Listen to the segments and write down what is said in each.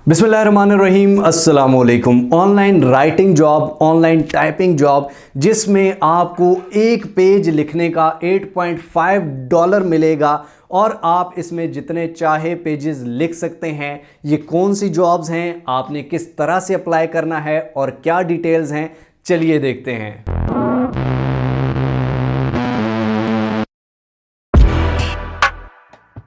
बिस्मिल्लाहिर्रहमानिर्रहीम अस्सलाम वालेकुम। Online writing job, online typing job जिसमें आपको एक पेज लिखने का $8.5 मिलेगा और आप इसमें जितने चाहे पेजेस लिख सकते हैं। ये कौन सी जॉब्स हैं, आपने किस तरह से अप्लाई करना है और क्या डिटेल्स हैं, चलिए देखते हैं।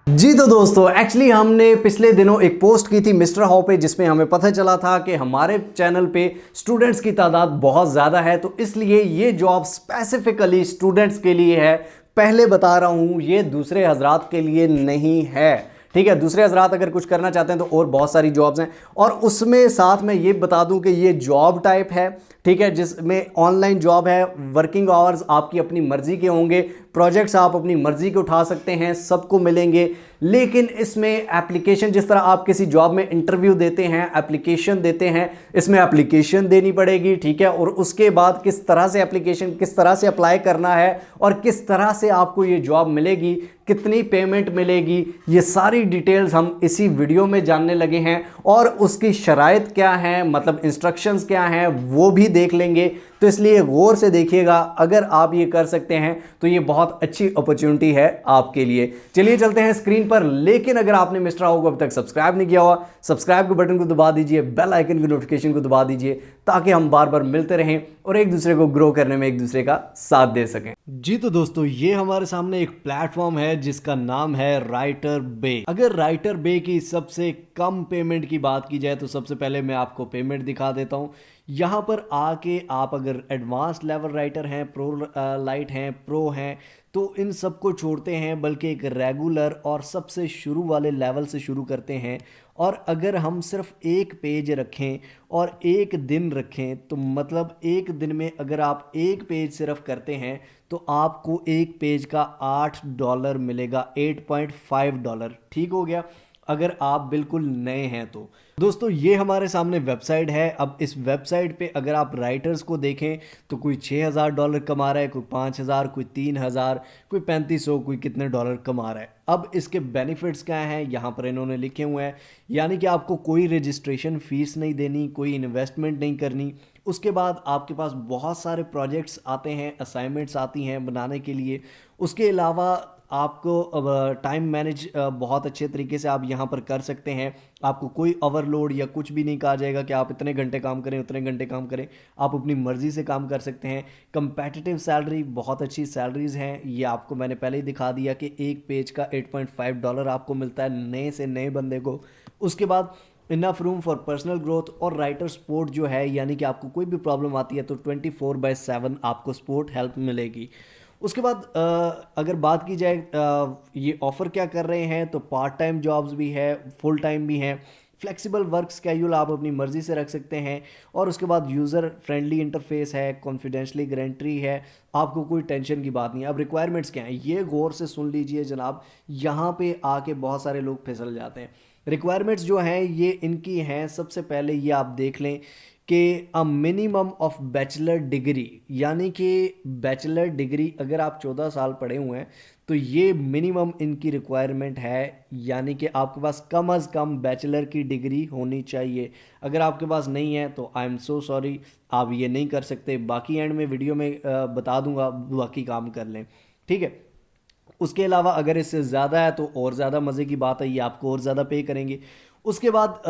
जी तो दोस्तों, एक्चुअली हमने पिछले दिनों एक पोस्ट की थी मिस्टर हाउ पे, जिसमें हमें पता चला था कि हमारे चैनल पे स्टूडेंट्स की तादाद बहुत ज़्यादा है, तो इसलिए ये जॉब स्पेसिफिकली स्टूडेंट्स के लिए है। पहले बता रहा हूँ, ये दूसरे हजरात के लिए नहीं है, ठीक है। दूसरे हजरात अगर कुछ करना चाहते हैं तो और बहुत सारी जॉब्स हैं, और उसमें साथ में ये बता दूं कि ये जॉब टाइप है, ठीक है, जिसमें ऑनलाइन जॉब है। वर्किंग आवर्स आपकी अपनी मर्जी के होंगे, प्रोजेक्ट्स आप अपनी मर्जी के उठा सकते हैं, सबको मिलेंगे। लेकिन इसमें एप्लीकेशन, जिस तरह आप किसी जॉब में इंटरव्यू देते हैं, एप्लीकेशन देते हैं, इसमें एप्लीकेशन देनी पड़ेगी, ठीक है। और उसके बाद किस तरह से एप्लीकेशन, किस तरह से अप्लाई करना है और किस तरह से आपको ये जॉब मिलेगी, कितनी पेमेंट मिलेगी, ये सारी डिटेल्स हम इसी वीडियो में जानने लगे हैं। और उसकी शराइत क्या है, मतलब इंस्ट्रक्शंस क्या हैं, वो भी देख लेंगे। तो इसलिए गौर से देखिएगा, अगर आप ये कर सकते हैं तो ये बहुत अच्छी अपॉर्चुनिटी है आपके लिए। चलिए चलते हैं स्क्रीन पर। लेकिन अगर आपने मिस्टर हाउ को अभी तक सब्सक्राइब नहीं किया हुआ, सब्सक्राइब के बटन को दबा दीजिए, बेल आइकन की नोटिफिकेशन को दबा दीजिए, ताकि हम बार बार मिलते रहें और एक दूसरे को ग्रो करने में एक दूसरे का साथ दे सकें। जी तो दोस्तों, ये हमारे सामने एक प्लेटफॉर्म है जिसका नाम है राइटर बे। अगर राइटर बे की सबसे कम पेमेंट की बात की जाए तो सबसे पहले मैं आपको पेमेंट दिखा देता हूं। यहाँ पर आके आप अगर एडवांस लेवल राइटर हैं, प्रो लाइट हैं, प्रो हैं, तो इन सब को छोड़ते हैं, बल्कि एक रेगुलर और सबसे शुरू वाले लेवल से शुरू करते हैं। और अगर हम सिर्फ एक पेज रखें और एक दिन रखें, तो मतलब एक दिन में अगर आप एक पेज सिर्फ करते हैं तो आपको एक पेज का $8 मिलेगा, $8.5, ठीक हो गया, अगर आप बिल्कुल नए हैं तो। दोस्तों, ये हमारे सामने वेबसाइट है। अब इस वेबसाइट पे अगर आप राइटर्स को देखें तो कोई $6,000 कमा रहा है, कोई 5,000, कोई 3,000, कोई 3,500, कोई कितने डॉलर कमा रहा है। अब इसके बेनिफिट्स क्या हैं यहाँ पर इन्होंने लिखे हुए हैं, यानी कि आपको कोई रजिस्ट्रेशन फीस नहीं देनी, कोई इन्वेस्टमेंट नहीं करनी। उसके बाद आपके पास बहुत सारे प्रोजेक्ट्स आते हैं, असाइनमेंट्स आती हैं बनाने के लिए। उसके अलावा आपको टाइम मैनेज बहुत अच्छे तरीके से आप यहाँ पर कर सकते हैं। आपको कोई ओवरलोड या कुछ भी नहीं कहा जाएगा कि आप इतने घंटे काम करें, उतने घंटे काम करें, आप अपनी मर्ज़ी से काम कर सकते हैं। कंपेटिटिव सैलरी, बहुत अच्छी सैलरीज़ हैं, ये आपको मैंने पहले ही दिखा दिया कि एक पेज का $8.5 आपको मिलता है नए से नए बंदे को। उसके बाद enough room for personal growth और राइटर सपोर्ट जो है, यानी कि आपको कोई भी प्रॉब्लम आती है तो 24/7 आपको सपोर्ट हेल्प मिलेगी। उसके बाद अगर बात की जाए ये ऑफ़र क्या कर रहे हैं, तो पार्ट टाइम जॉब्स भी है, फुल टाइम भी हैं, फ्लेक्सिबल वर्क स्केड्यूल आप अपनी मर्ज़ी से रख सकते हैं। और उसके बाद यूज़र फ्रेंडली इंटरफेस है, कॉन्फिडेंशली गारंटी है, आपको कोई टेंशन की बात नहीं है। अब रिक्वायरमेंट्स क्या हैं, ये गौर से सुन लीजिए जनाब, यहाँ पे आके बहुत सारे लोग फिसल जाते हैं। रिक्वायरमेंट्स जो हैं ये इनकी हैं, सबसे पहले ये आप देख लें कि a minimum of bachelor degree, यानी कि बैचलर डिग्री अगर आप 14 साल पढ़े हुए हैं तो ये मिनिमम इनकी रिक्वायरमेंट है, यानी कि आपके पास कम अज़ कम बैचलर की डिग्री होनी चाहिए। अगर आपके पास नहीं है तो आई एम सो सॉरी, आप ये नहीं कर सकते। बाकी एंड में वीडियो में बता दूंगा, बाकी काम कर लें, ठीक है। उसके अलावा अगर इससे ज़्यादा है तो और ज़्यादा मज़े की बात है, ये आपको और ज़्यादा पे करेंगे। उसके बाद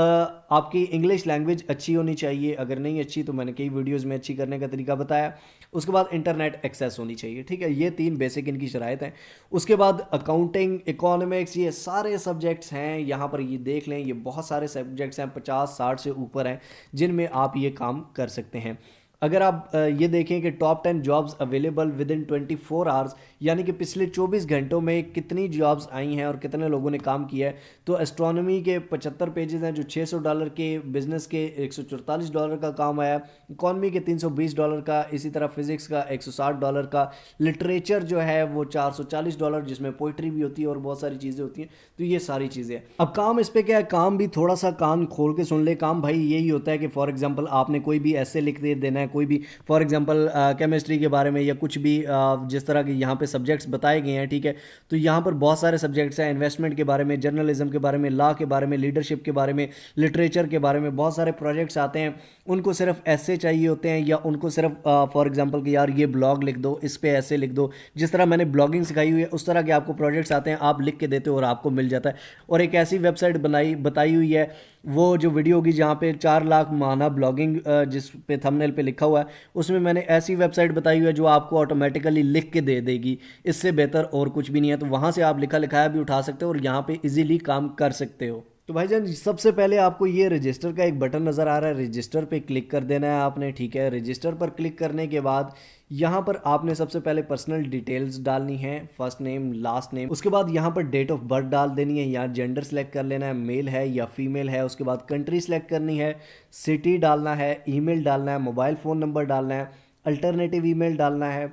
आपकी इंग्लिश लैंग्वेज अच्छी होनी चाहिए, अगर नहीं अच्छी तो मैंने कई वीडियोस में अच्छी करने का तरीका बताया। उसके बाद इंटरनेट एक्सेस होनी चाहिए, ठीक है, ये 3 बेसिक इनकी शराइत हैं। उसके बाद अकाउंटिंग, इकोनॉमिक्स, ये सारे सब्जेक्ट्स हैं, यहाँ पर ये देख लें, ये बहुत सारे सब्जेक्ट्स हैं, 50-60 से ऊपर हैं जिनमें आप ये काम कर सकते हैं। अगर आप ये देखें कि top 10 jobs available with in 24 hours, यानी कि पिछले 24 घंटों में कितनी जॉब्स आई हैं और कितने लोगों ने काम किया है, तो एस्ट्रोनॉमी के 75 पेजेस हैं जो $600 के, बिजनेस के $144 का काम आया, इकॉनमी के $320 का, इसी तरह फिजिक्स का $160 का, लिटरेचर जो है वो $440, जिसमें पोइट्री भी होती है और बहुत सारी चीज़ें होती हैं। तो ये सारी चीज़ें। अब काम इस पर क्या है, काम भी थोड़ा सा कान खोल के सुन ले। काम भाई यही होता है कि फॉर एग्जाम्पल आपने कोई भी ऐसे लिख दे देना है, कोई भी, फॉर एग्जांपल केमिस्ट्री के बारे में या कुछ भी जिस तरह के यहाँ पे सब्जेक्ट्स बताए गए हैं, ठीक है। तो यहाँ पर बहुत सारे सब्जेक्ट्स हैं, इन्वेस्टमेंट के बारे में, जर्नलिज्म के बारे में, लॉ के बारे में, लीडरशिप के बारे में, लिटरेचर के बारे में बहुत सारे प्रोजेक्ट्स आते हैं। उनको सिर्फ ऐसे चाहिए होते हैं या उनको सिर्फ फॉर एग्जांपल कि यार ये ब्लॉग लिख दो, इस पे ऐसे लिख दो, जिस तरह मैंने ब्लॉगिंग सिखाई हुई है उस तरह के आपको प्रोजेक्ट्स आते हैं, आप लिख के देते हो और आपको मिल जाता है। और एक ऐसी वेबसाइट बताई हुई है, वो जो वीडियो होगी जहाँ पे 4 लाख माना ब्लॉगिंग जिस पे थंबनेल पे लिखा हुआ है, उसमें मैंने ऐसी वेबसाइट बताई हुई है जो आपको ऑटोमेटिकली लिख के दे देगी। इससे बेहतर और कुछ भी नहीं है। तो वहाँ से आप लिखा लिखाया भी उठा सकते हो और यहाँ पे इजीली काम कर सकते हो। तो भाईजान सबसे पहले आपको ये रजिस्टर का एक बटन नज़र आ रहा है, रजिस्टर पे क्लिक कर देना है आपने, ठीक है। रजिस्टर पर क्लिक करने के बाद यहाँ पर आपने सबसे पहले पर्सनल डिटेल्स डालनी है, फर्स्ट नेम, लास्ट नेम। उसके बाद यहाँ पर डेट ऑफ बर्थ डाल देनी है, यहाँ जेंडर सेलेक्ट कर लेना है, मेल है या फीमेल है। उसके बाद कंट्री सेलेक्ट करनी है, सिटी डालना है, ईमेल डालना है, मोबाइल फ़ोन नंबर डालना है, अल्टरनेटिव ईमेल डालना है,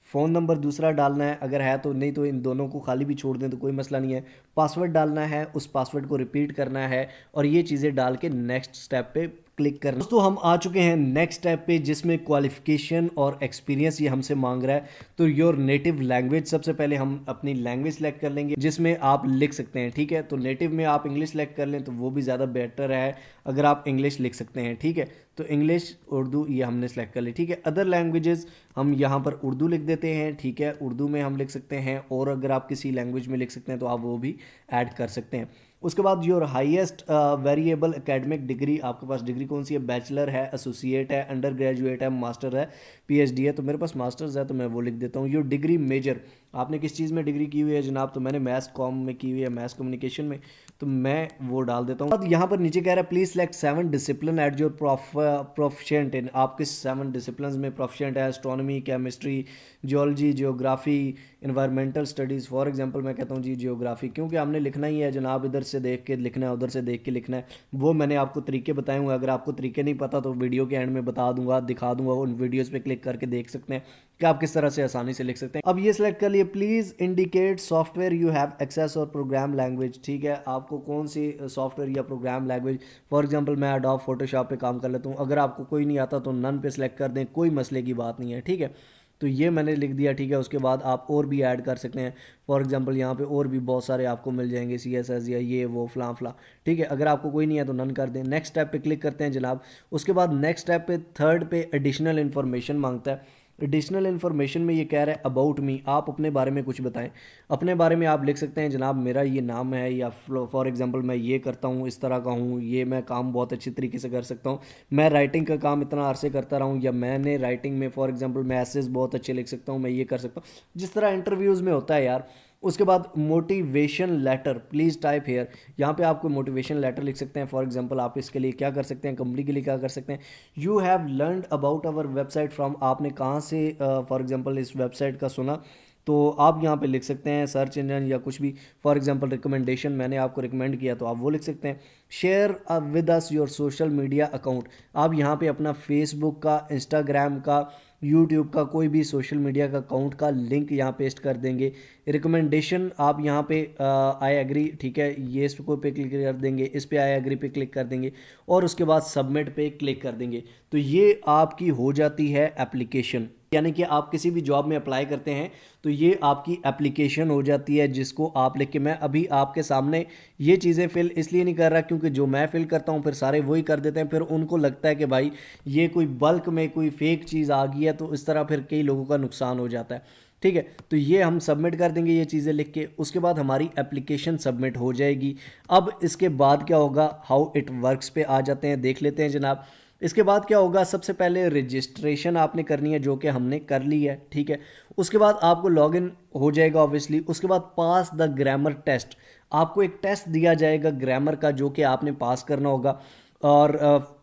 फ़ोन नंबर दूसरा डालना है अगर है तो, नहीं तो इन दोनों को खाली भी छोड़ दें तो कोई मसला नहीं है। पासवर्ड डालना है, उस पासवर्ड को रिपीट करना है और ये चीज़ें डाल के नेक्स्ट स्टेप पे क्लिक करना। दोस्तों हम आ चुके हैं नेक्स्ट स्टेप पे, जिसमें क्वालिफिकेशन और एक्सपीरियंस ये हमसे मांग रहा है। तो योर नेटिव लैंग्वेज, सबसे पहले हम अपनी लैंग्वेज सेलेक्ट कर लेंगे जिसमें आप लिख सकते हैं, ठीक है। तो नेटिव में आप इंग्लिश सेलेक्ट कर लें तो वो भी ज़्यादा बेटर है अगर आप इंग्लिश लिख सकते हैं, ठीक है। तो इंग्लिश, उर्दू ये हमने सेलेक्ट कर ली, ठीक है। अदर लैंग्वेजेस हम यहाँ पर उर्दू लिख देते हैं, ठीक है। उर्दू में हम लिख सकते हैं और अगर आप किसी लैंग्वेज में लिख सकते हैं तो आप वो भी ऐड कर सकते हैं। उसके बाद your highest variable academic degree, आपके पास डिग्री कौन सी है, बैचलर है, एसोसिएट है, अंडर ग्रेजुएट है, मास्टर है, पीएचडी है। तो मेरे पास मास्टर्स है तो मैं वो लिख देता हूँ। योर डिग्री मेजर, आपने किस चीज़ में डिग्री की हुई है जनाब, तो मैंने मैथ्स कॉम में की हुई है, मैथ्स कम्युनिकेशन में, तो मैं वो डाल देता हूँ। अब यहाँ पर नीचे कह रहा है please select 7 discipline at your proficient इन, आप किस 7 डिसिप्लिन में प्रोफिशिएंट है, astronomy, chemistry, geology, geography, environmental studies. For example मैं कहता हूँ जी जियोग्राफी, क्योंकि हमने लिखना ही है जनाब, इधर से देख के लिखना है, उधर से देख के लिखना है। वो मैंने आपको तरीके बताए हुए, अगर आपको तरीके नहीं पता तो वीडियो के एंड में बता दूंगा, दिखा दूंगा, उन वीडियोज़ पे क्लिक करके देख सकते हैं कि आप किस तरह से आसानी से लिख सकते हैं। अब ये सिलेक्ट कर लिए, please indicate software you have access और प्रोग्राम लैंग्वेज, ठीक है। आपको कौन सी सॉफ्टवेयर या प्रोग्राम लैंग्वेज, फॉर एग्जांपल मैं एडोब फोटोशॉप पे काम कर लेता हूँ, अगर आपको कोई नहीं आता तो नन पे सिलेक्ट कर दें, कोई मसले की बात नहीं है, ठीक है। तो ये मैंने लिख दिया, ठीक है। उसके बाद आप और भी ऐड कर सकते हैं, फॉर एग्जांपल यहाँ पे और भी बहुत सारे आपको मिल जाएंगे, CSS या ये वो फलां फलां, ठीक है। अगर आपको कोई नहीं है तो नन कर दें। नेक्स्ट स्टेप पे क्लिक करते हैं जनाब। उसके बाद नेक्स्ट स्टेप पे थर्ड पे एडिशनल इन्फॉर्मेशन मांगता है। एडिशनल इन्फॉर्मेशन में ये कह रहा है अबाउट मी, आप अपने बारे में कुछ बताएं। अपने बारे में आप लिख सकते हैं जनाब मेरा ये नाम है, या फॉर एग्जांपल मैं ये करता हूँ, इस तरह का हूँ, ये मैं काम बहुत अच्छी तरीके से कर सकता हूँ, मैं राइटिंग का काम इतना अरसे करता रहा हूँ, या मैंने राइटिंग में फॉर एग्जांपल मैं एसेस बहुत अच्छे लिख सकता हूँ, मैं ये कर सकता हूँ, जिस तरह इंटरव्यूज़ में होता है यार। उसके बाद motivation letter, please type here, यहाँ पे आपको मोटिवेशन लेटर लिख सकते हैं। फॉर एग्जांपल आप इसके लिए क्या कर सकते हैं, कंपनी के लिए क्या कर सकते हैं, you have learned about our website from, आपने कहाँ से फॉर एग्जांपल इस वेबसाइट का सुना, तो आप यहाँ पे लिख सकते हैं सर्च इंजन या कुछ भी। फॉर एग्जांपल रिकमेंडेशन, मैंने आपको रिकमेंड किया तो आप वो लिख सकते हैं। Share with us your social media account, आप यहाँ पे अपना फेसबुक का, इंस्टाग्राम का, यूट्यूब का, कोई भी सोशल मीडिया का अकाउंट का लिंक यहाँ पेस्ट कर देंगे। रिकमेंडेशन आप यहाँ पे आई एग्री, ठीक है, ये इस पे क्लिक कर देंगे, इस पे आई एग्री पे क्लिक कर देंगे और उसके बाद सबमिट पे क्लिक कर देंगे। तो ये आपकी हो जाती है एप्लीकेशन, यानी कि आप किसी भी जॉब में अप्लाई करते हैं तो ये आपकी एप्लीकेशन हो जाती है, जिसको आप लिख के, मैं अभी आपके सामने ये चीज़ें फिल इसलिए नहीं कर रहा क्योंकि जो मैं फिल करता हूँ फिर सारे वही कर देते हैं, फिर उनको लगता है कि भाई ये कोई बल्क में कोई फेक चीज़ आ गई है, तो इस तरह फिर कई लोगों का नुकसान हो जाता है, ठीक है। तो ये हम सबमिट कर देंगे ये चीज़ें लिख के, उसके बाद हमारी एप्लीकेशन सबमिट हो जाएगी। अब इसके बाद क्या होगा, हाउ इट वर्क्स पे आ जाते हैं, देख लेते हैं जनाब। इसके बाद क्या होगा, सबसे पहले रजिस्ट्रेशन आपने करनी है जो कि हमने कर ली है, ठीक है। उसके बाद आपको लॉगिन हो जाएगा ऑब्वियसली। उसके बाद पास द ग्रामर टेस्ट, आपको एक टेस्ट दिया जाएगा ग्रामर का जो कि आपने पास करना होगा, और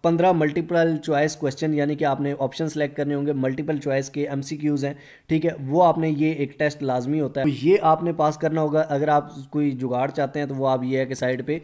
15 मल्टीपल चॉइस क्वेश्चन, यानी कि आपने ऑप्शन सेलेक्ट करने होंगे, मल्टीपल चॉइस के MCQs हैं, ठीक है, वो आपने, ये एक टेस्ट लाजमी होता है, तो ये आपने पास करना होगा। अगर आप कोई जुगाड़ चाहते हैं तो वो आप ये है कि साइड पे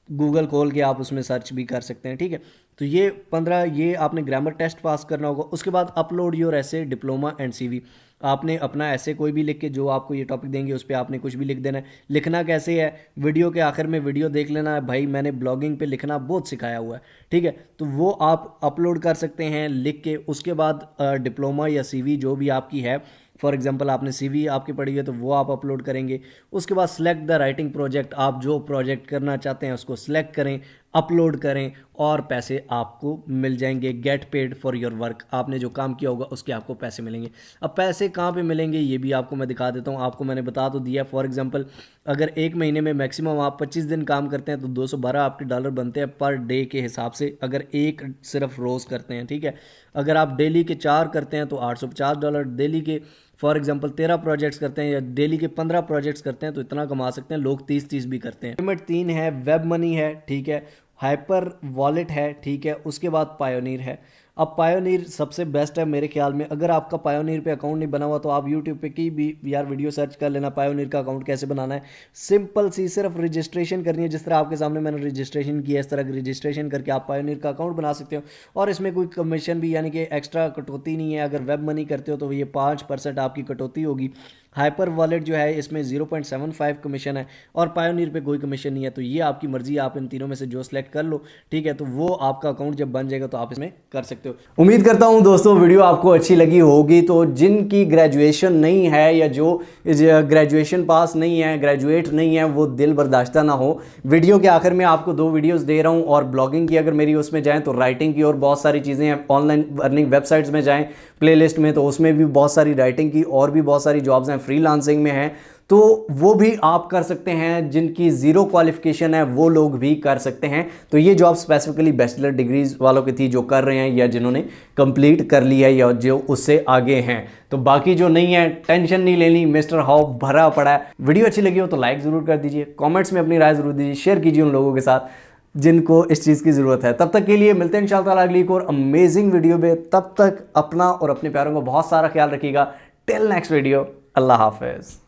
गूगल खोल के आप उसमें सर्च भी कर सकते हैं, ठीक है। तो ये 15 ये आपने ग्रामर टेस्ट पास करना होगा। उसके बाद अपलोड योर ऐसे डिप्लोमा एंड CV, आपने अपना ऐसे कोई भी लिख के, जो आपको ये टॉपिक देंगे उस पर आपने कुछ भी लिख देना है। लिखना कैसे है, वीडियो के आखिर में वीडियो देख लेना है भाई, मैंने ब्लॉगिंग पे लिखना बहुत सिखाया हुआ है, ठीक है। तो वो आप अपलोड कर सकते हैं लिख के। उसके बाद डिप्लोमा या सीवी जो भी आपकी है, फॉर एग्जांपल आपने सीवी आपकी पढ़ी है तो वो आप अपलोड करेंगे। उसके बाद सिलेक्ट द राइटिंग प्रोजेक्ट, आप जो प्रोजेक्ट करना चाहते हैं उसको सिलेक्ट करें, अपलोड करें और पैसे आपको मिल जाएंगे। Get paid for your work, आपने जो काम किया होगा उसके आपको पैसे मिलेंगे। अब पैसे कहाँ पे मिलेंगे ये भी आपको मैं दिखा देता हूँ। आपको मैंने बता तो दिया, फॉर एग्जांपल अगर एक महीने में मैक्सिमम आप 25 दिन काम करते हैं तो 212 आपके डॉलर बनते हैं पर डे के हिसाब से, अगर एक सिर्फ रोज़ करते हैं, ठीक है। अगर आप डेली के 4 करते हैं तो $850, डेली के फॉर एग्जांपल 13 प्रोजेक्ट्स करते हैं या डेली के 15 प्रोजेक्ट्स करते हैं तो इतना कमा सकते हैं। लोग 30-30 भी करते हैं। पेमेंट 3 है, वेब मनी है, ठीक है, हाइपर वॉलेट है, ठीक है, उसके बाद पायोनीर है। अब पायोनीर सबसे बेस्ट है मेरे ख्याल में। अगर आपका पायोनीर पे अकाउंट नहीं बना हुआ तो आप यूट्यूब पे की भी यार वीडियो सर्च कर लेना, पायोनीर का अकाउंट कैसे बनाना है। सिंपल सी सिर्फ रजिस्ट्रेशन करनी है, जिस तरह आपके सामने मैंने रजिस्ट्रेशन किया इस तरह रजिस्ट्रेशन करके आप पायोनीर का अकाउंट बना सकते हो। और इसमें कोई कमीशन भी यानी कि एक्स्ट्रा कटौती नहीं है। अगर वेब मनी करते हो तो ये 5% आपकी कटौती होगी। हाइपर वॉलेट जो है इसमें 0.75 कमीशन है और पायोनीर पे कोई कमीशन नहीं है। तो ये आपकी मर्जी, आप इन तीनों में से जो सिलेक्ट कर लो, ठीक है। तो वो आपका अकाउंट जब बन जाएगा तो आप इसमें कर सकते हो। उम्मीद करता हूं दोस्तों वीडियो आपको अच्छी लगी होगी। तो जिनकी ग्रेजुएशन नहीं है या जो ग्रेजुएशन पास नहीं है, ग्रेजुएट नहीं है, वो दिल बर्दाश्ता ना हो। वीडियो के आखिर में आपको 2 वीडियोस दे रहा हूं और ब्लॉगिंग की अगर मेरी उसमें जाएं तो राइटिंग की और बहुत सारी चीज़ें हैं। ऑनलाइन अर्निंग वेबसाइट्स में जाएं प्लेलिस्ट में तो उसमें भी बहुत सारी राइटिंग की और भी बहुत सारी जॉब्स हैं, फ्रीलांसिंग में हैं, तो वो भी आप कर सकते हैं। जिनकी 0 क्वालिफिकेशन है वो लोग भी कर सकते हैं। तो ये जॉब स्पेसिफिकली बैचलर डिग्रीज वालों की थी जो कर रहे हैं या जिन्होंने कंप्लीट कर लिया है या जो उससे आगे हैं। तो बाकी जो नहीं है टेंशन नहीं लेनी, मिस्टर हाउ भरा पड़ा है। वीडियो अच्छी लगी हो तो लाइक ज़रूर कर दीजिए, कॉमेंट्स में अपनी राय ज़रूर दीजिए, शेयर कीजिए उन लोगों के साथ जिनको इस चीज़ की ज़रूरत है। तब तक के लिए मिलते हैं इंशाअल्लाह अगली एक और अमेजिंग वीडियो में। तब तक अपना और अपने प्यारों का बहुत सारा ख्याल रखिएगा। टिल नेक्स्ट वीडियो, अल्लाह हाफिज़।